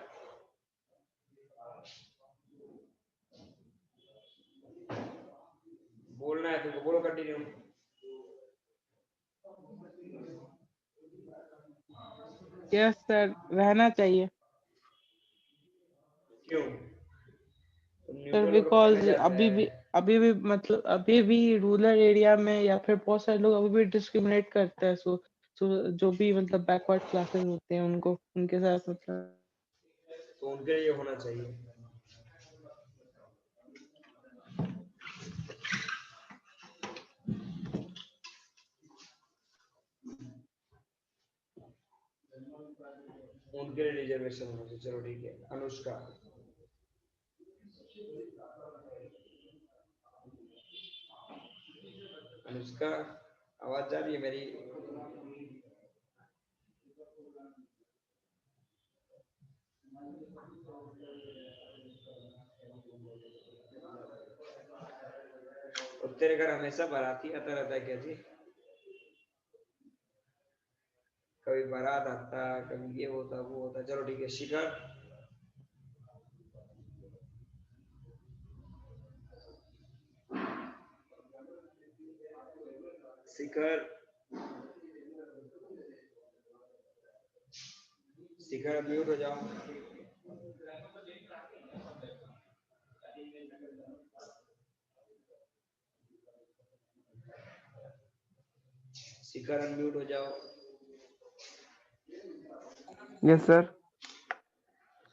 A: बोलना है तुमको, बोलो कंटिन्यू।
F: यस सर, रहना चाहिए
A: क्यों?
F: सर, बिकॉज अभी भी मतलब अभी भी रूरल एरिया में या फिर बहुत सारे लोग अभी भी डिस्क्रिमिनेट करते हैं। सो जो भी मतलब बैकवर्ड क्लासेस होते हैं उनको उनके साथ मतलब
A: तो उनके लिए होना चाहिए। उनके लिए रिजर्वेशन होना चाहिए। चलो ठीक है। अनुष्का, अनुष्का आवाज जा रही है मेरी? और तेरे घर हमेशा बाराती आता रहता है क्या जी? कभी बारात आता, कभी ये होता वो होता। चलो ठीक है। शिखर, शिखर, शिखर म्यूट हो जाओ। शिखर अनम्यूट हो जाओ।
D: Yes sir.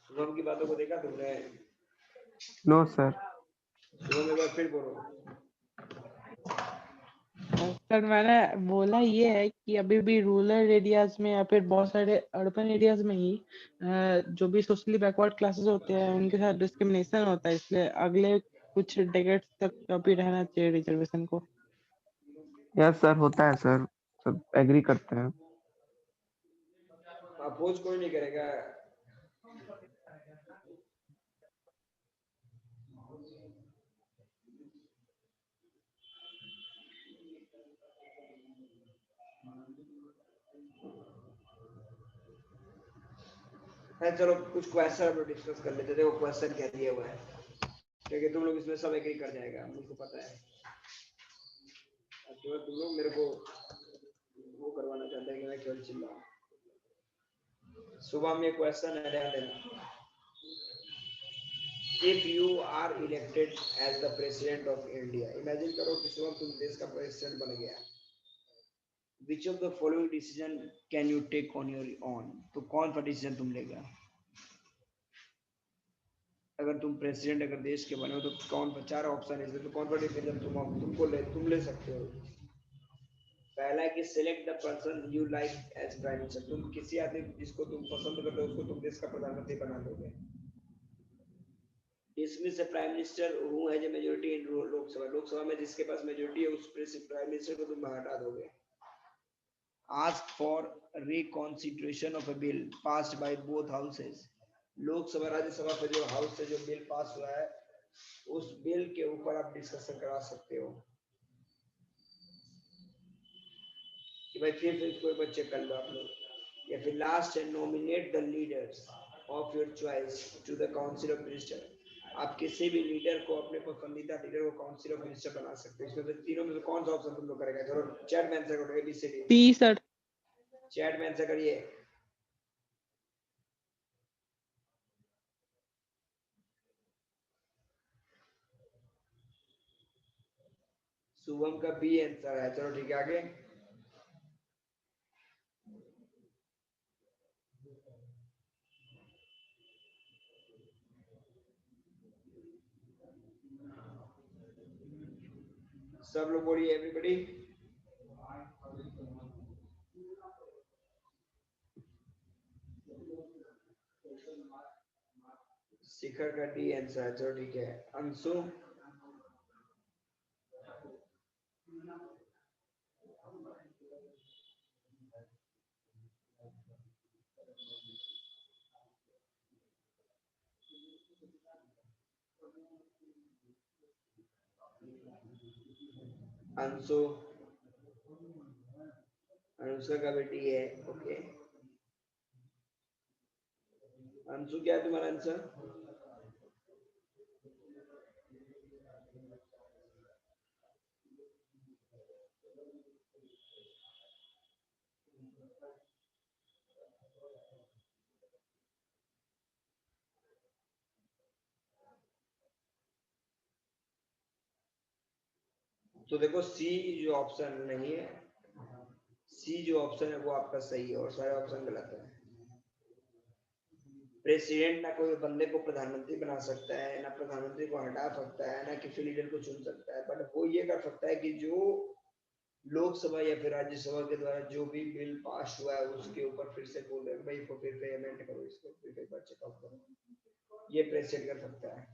A: शुभम की बातों को देखा तुमने?
D: No sir.
A: शुभम एक बार फिर बोलो।
F: सर मैंने बोला ये है कि अभी भी रूरल एरियाज में या फिर बहुत सारे अर्बन एरियाज में ही जो भी सोशली बैकवर्ड क्लासेस होते हैं उनके साथ डिस्क्रिमिनेशन होता है, इसलिए अगले कुछ डेकेड्स तक अभी रहना चाहिए रिजर्वेशन को।
D: यस सर, होता है सर, सब एग्री करते हैं।
A: अपोज कोई नहीं करेगा। है चलो कुछ क्वेश्चन हम लोग डिस्कस कर लेते थे। वो क्वेश्चन क्या दिया हुआ है, क्योंकि तुम लोग इसमें सब एग्री कर जाएगा, मुझको पता है। केवल तुम लोग मेरे को वो करवाना चाहते हैं कि मैं केवल चिल्लाऊं। सुबह में क्वेश्चन है, ध्यान देना। If you are elected as the president of India, imagine करो कि सुबह तुम देश का प्रेसिडेंट बन गया। Which of the following decision can you take on your own? तो कौन सा डिसीजन तुम लेगा? अगर तुम प्रेसिडेंट अगर देश के बने हो तो कौन सा, चार ऑप्शन है इसमें, तो कौन सा डिसीजन तुम ले सकते हो? पहला है कि select the person you like as prime minister, तुम किसी आदमी जिसको तुम पसंद करते हो उसको तुम देश का प्रधानमंत्री बना दोगे। Dismiss the prime minister who has a majority इन लोकसभा, लोकसभा में जिसके पास मेजॉरिटी है उस प्राइम मिनिस्टर को तुम हटा दोगे। Ask for reconsideration of a bill passed by both houses, Lok Sabha Rajya Sabha पे जो हाउस से जो बिल पास हुआ है उस बिल के ऊपर आप डिस्कशन करा सकते हो कि भाई फिर इसको एक बार चेक कर लो आप लोग। या फिर लास्ट है nominate the leaders of your choice to the council of minister, आप किसी भी लीडर को अपने पसंदीदा लीडर को काउंसिल ऑफ मिनिस्टर बना सकते हो। इसमें से तीनों में से कौन सा ऑप्शन तुम लोग करेगा? चलो चैट में आंसर करो, एबीसीडी
F: सी सर।
A: चैट में आंसर करिए। शुभम का बी आंसर है। चलो ठीक है आगे। सब लोग बोलिए एवरीबॉडी। शिखर का डी आंसर है। चलो ठीक है। अंशु अंशु अनुष्का का बेटी है। ओके अंशु क्या है तुम्हारा आंसर? तो देखो सी जो ऑप्शन नहीं है, सी जो ऑप्शन है वो आपका सही है और सारे ऑप्शन गलत है। प्रेसिडेंट ना कोई बंदे को प्रधानमंत्री बना सकता है, ना प्रधानमंत्री को हटा सकता है, ना किसी लीडर को चुन सकता है, बट वो ये कर सकता है कि जो लोकसभा या फिर राज्यसभा के द्वारा जो भी बिल पास हुआ है उसके ऊपर फिर से बोल भाई इसको फिर से अमेंड करो, इसको फिर से एक बार चेकआउट करो, ये प्रेसिडेंट कर सकता है।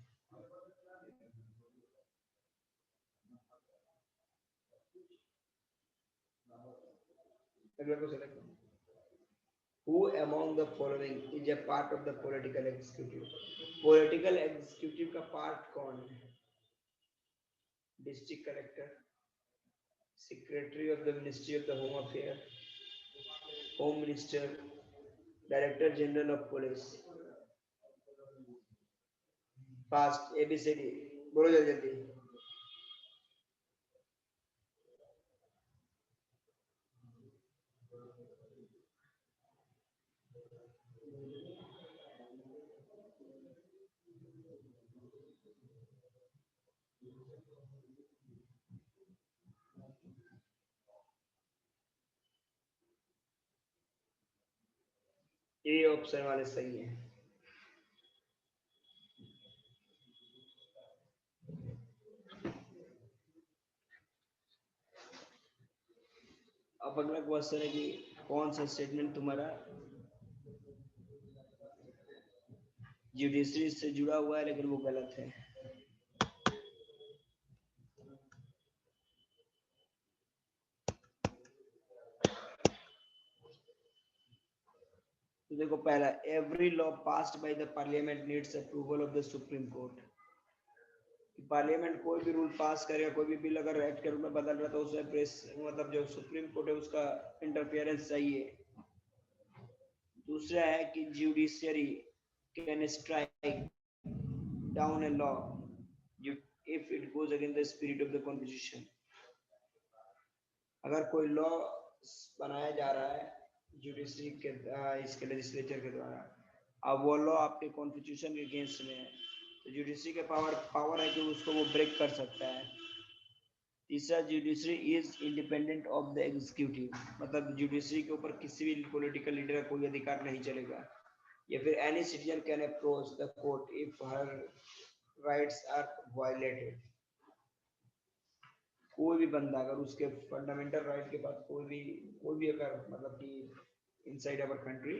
A: अगला क्वेश्चन है, who among the following is a part of the political executive? political executive का पार्ट कौन है? District collector, secretary of the ministry of the home affair, home minister, director general of police. Fast ABCD बोलो जल्दी जल्दी। A option वाले सही है। अब अगला क्वेश्चन है कि कौन सा स्टेटमेंट तुम्हारा जुडिशरी से जुड़ा हुआ है लेकिन वो गलत है। तो देखो पहला, every law passed by the parliament needs approval of the supreme court. Parliament कोई भी रूल पास करेगा, कोई भी बिल अगर एक्ट के रूप में बदल रहा है तो उसमें प्रेस मतलब जो सुप्रीम कोर्ट है उसका इंटरफेरेंस चाहिए। दूसरा है कि judiciary can strike down a law if it goes against the spirit of the constitution. अगर कोई लॉ बनाया जा रहा है जुडिशरी के इसके लेजिस्लेचर के द्वारा, अब वो लॉ आपके कॉन्स्टिट्यूशन के अगेंस्ट में है तो जुडिशरी के पावर है कि उसको वो ब्रेक कर सकता है। तीसरा, judiciary is independent of the executive, मतलब जुडिशरी के ऊपर किसी भी पॉलिटिकल लीडर का कोई अधिकार नहीं चलेगा। या फिर any citizen can approach the court if her rights are violated. कोई भी बंदा अगर उसके फंडामेंटल राइट के बाद कोई भी अगर मतलब कि inside our country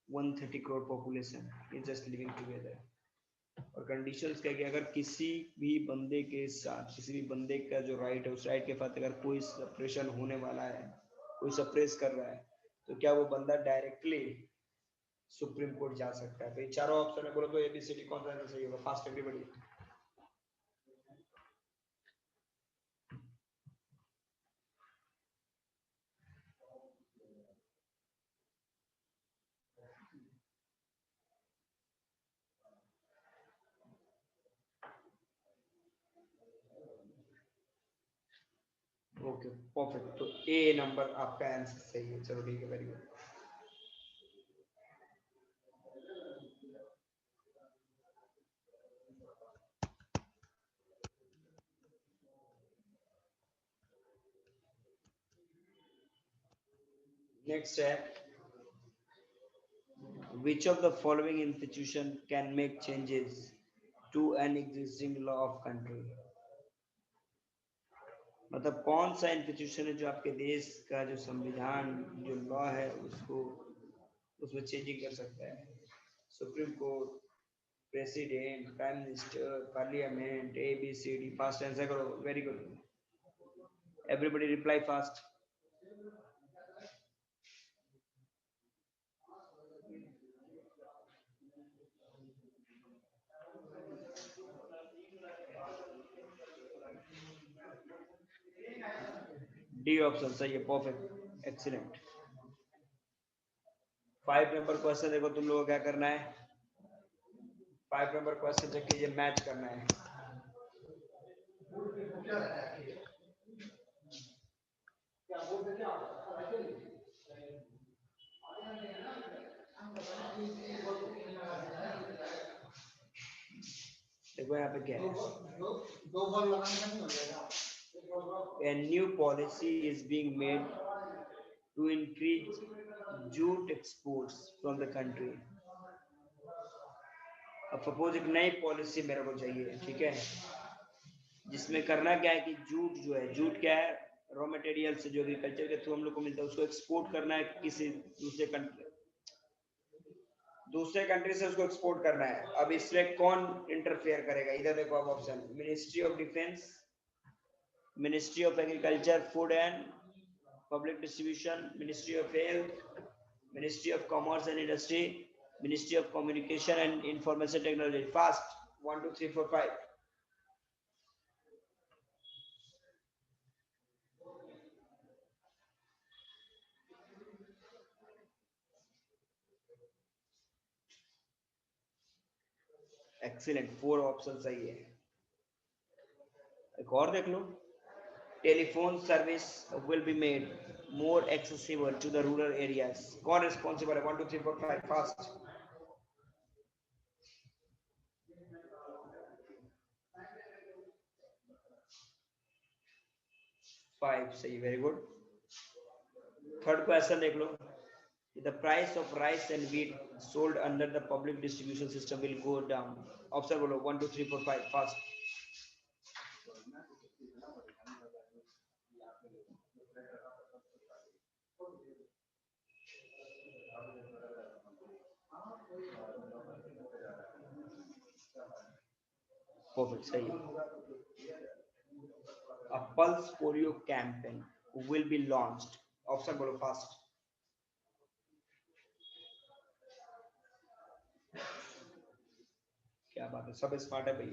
A: 130 crore population is just living together, और कंडीशंस क्या है कि अगर किसी भी बंदे के साथ किसी भी बंदे का जो राइट है उस राइट के साथ अगर कोई सप्रेशन होने वाला है, कोई सप्रेस कर रहा है, तो क्या वो बंदा डायरेक्टली सुप्रीम कोर्ट जा सकता है। तो ये चारों ऑप्शन है, बोलो तो एबीसीडी कौन सा सही होगा? Fast everybody. ओके परफेक्ट, तो ए नंबर आपका आंसर सही है। चलो ठीक है, वेरी गुड। नेक्स्ट है, which of the following institution can make changes to an existing law of country? मतलब कौन सा इंस्टीट्यूशन है जो आपके देश का जो संविधान जो लॉ है उसको उसमें चेंजिंग कर सकता है? Supreme court, president, prime minister, parliament, A B C D. Fast answer करो, very good, everybody reply fast. D option सही है, परफेक्ट, एक्सीलेंट। 5 नंबर क्वेश्चन देखो, तुम लोगों को क्या करना है? 5 नंबर क्वेश्चन चेक कीजिए, मैच करना है। देखो यहाँ पे क्या है, a new policy is being made to increase jute exports from the country। अब सपोज एक नई पॉलिसी मेरे को चाहिए, ठीक है, जिसमें करना क्या है कि जूट जो है, जूट क्या है? रॉ मटेरियल से जो एग्रीकल्चर के थ्रू हम लोग को मिलता है उसको एक्सपोर्ट करना है किसी दूसरे कंट्री से उसको एक्सपोर्ट करना है। अब इसमें कौन इंटरफेयर करेगा? इधर देखो अब option, ministry of defence, ministry of agriculture, food and public distribution, ministry of health, ministry of commerce and industry, ministry of communication and information technology. Fast, 1 2 3 4 5। Excellent, 4 option सही है। एक और देख लो, telephone service will be made more accessible to the rural areas. कौन responsible है? 1 2 3 4 5 fast. Five सही, very good. Third question देख लो, the price of rice and wheat sold under the public distribution system will go down। Option बोलो, 1 2 3 4 5 fast. Perfect, सही है। A pulse polio campaign will be launched। Option बोलो fast. क्या बात है, सब smart है भाई,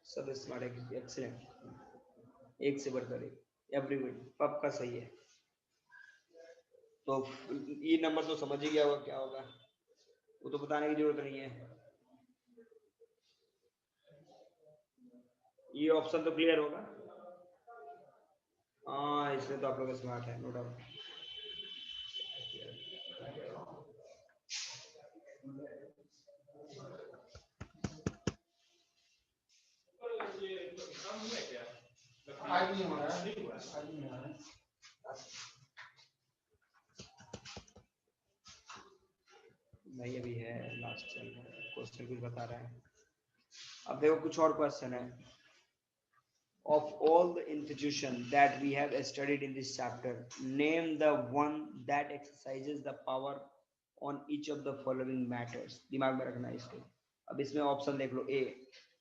A: सब स्मार्ट है, एक्सीलेंट, एक से बढ़कर एक, एवरीबॉडी पक्का सही है। तो ये नंबर तो समझ ही गया होगा क्या होगा, वो तो बताने की जरूरत नहीं है। ये ऑप्शन तो क्लियर होगा। हाँ, इसमें तो आप लोग स्मार्ट है, नो डाउट। नहीं अभी है, लास्ट चल रहा है, क्वेश्चन कुछ बता रहा है। अब देखो कुछ और क्वेश्चन है। of all the institutions that we have studied in this chapter, name the one that exercises the power on each of the following matters. दिमाग में रखना है इसको. अब इसमें ऑप्शन देख लो. A,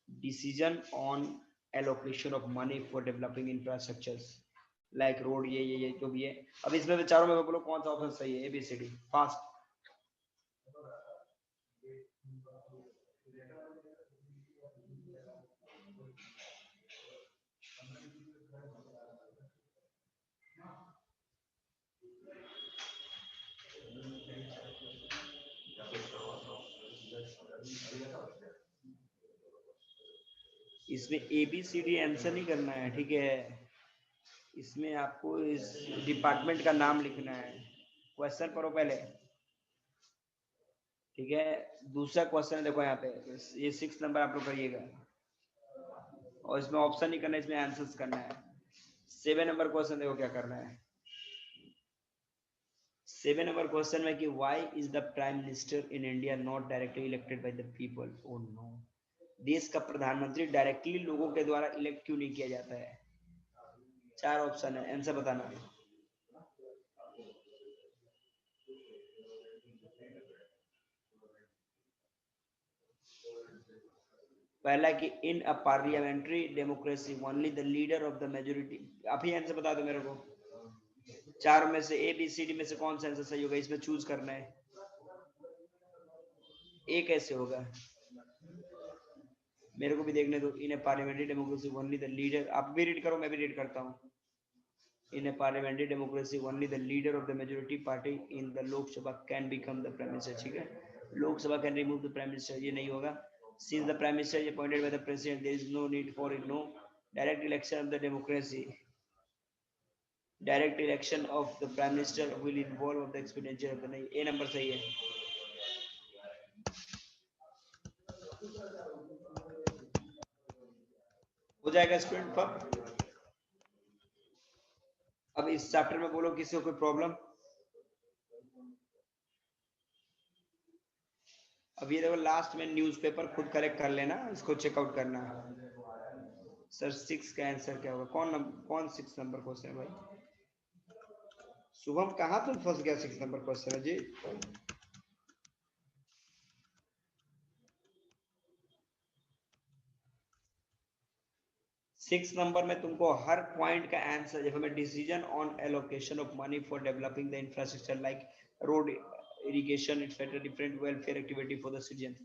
A: decision on allocation of money for developing infrastructures like road, ये जो भी है. अब इसमें चारों में बोलो कौन सा ऑप्शन सही है. ABCD fast. इसमें ABCD आंसर नहीं करना है, ठीक है. इसमें आपको इस डिपार्टमेंट का नाम लिखना है. क्वेश्चन पढ़ो पहले, ठीक है. दूसरा क्वेश्चन देखो यहाँ पे, ये 6 नंबर आप लोग करिएगा और इसमें ऑप्शन नहीं करना है, इसमें आंसर्स करना है. 7 नंबर क्वेश्चन देखो क्या करना है. 7 नंबर क्वेश्चन में कि why is the prime minister in India not directly elected by the people. Oh no, देश का प्रधानमंत्री डायरेक्टली लोगों के द्वारा इलेक्ट क्यों नहीं किया जाता है. 4 ऑप्शन है, आंसर बताना. पहला कि in a parliamentary democracy only the leader of the majority. आप ही आंसर बता दो मेरे को. 4 में से ABCD में से कौन सा आंसर सही होगा, इसमें चूज करना है. ए कैसे होगा, मेरे को भी देखने दो. In a parliamentary democracy only the leader. आप भी रीड करो, मैं भी रीड करता हूँ. In a parliamentary democracy only the leader of the majority party in the Lok Sabha can become the prime minister. ठीक है, Lok Sabha can remove the prime minister, ये नहीं होगा. Since the prime minister is appointed by the president, there is no need for no direct election of the democracy. Direct election of the prime minister will involve of the expenditure of the. नहीं, A number सही है. हो जाएगा student पर. अब इस chapter में बोलो किसी को कोई प्रॉब्लम. अब ये देखो लास्ट में न्यूज़पेपर खुद करेक्ट कर लेना, इसको चेकआउट करना. सर 6 का आंसर क्या होगा. कौन 6 नंबर क्वेश्चन है भाई. शुभम कहाँ तुम फंस गया. 6 नंबर क्वेश्चन है जी. 6 नंबर में तुमको हर पॉइंट का आंसर, जब हमें decision on allocation of money for developing the infrastructure like road, irrigation etcetera, different welfare activity for the citizen.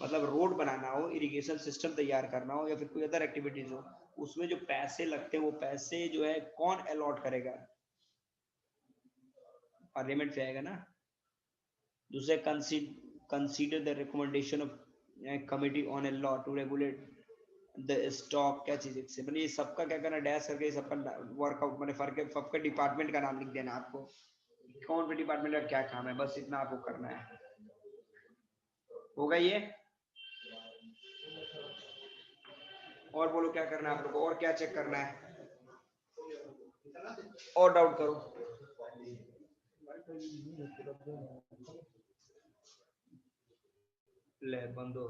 A: मतलब रोड बनाना हो, इरिगेशन सिस्टम तैयार करना हो या फिर कोई अदर एक्टिविटीज हो, उसमें जो पैसे लगते हैं वो पैसे जो है कौन अलॉट करेगा. पार्लियामेंट से आएगा ना. दूसरे consider the recommendation of committee on a law to regulate the stock. क्या चीज से मतलब ये सबका क्या करना, डैश करके सबका वर्कआउट मैंने फर्क सबका डिपार्टमेंट का नाम लिख देना. आपको कौन सा डिपार्टमेंट का क्या काम है, बस इतना आपको करना है. होगा ये. और बोलो क्या करना है आप लोग को, और क्या चेक करना है, और डाउट करो. ले बंद हो.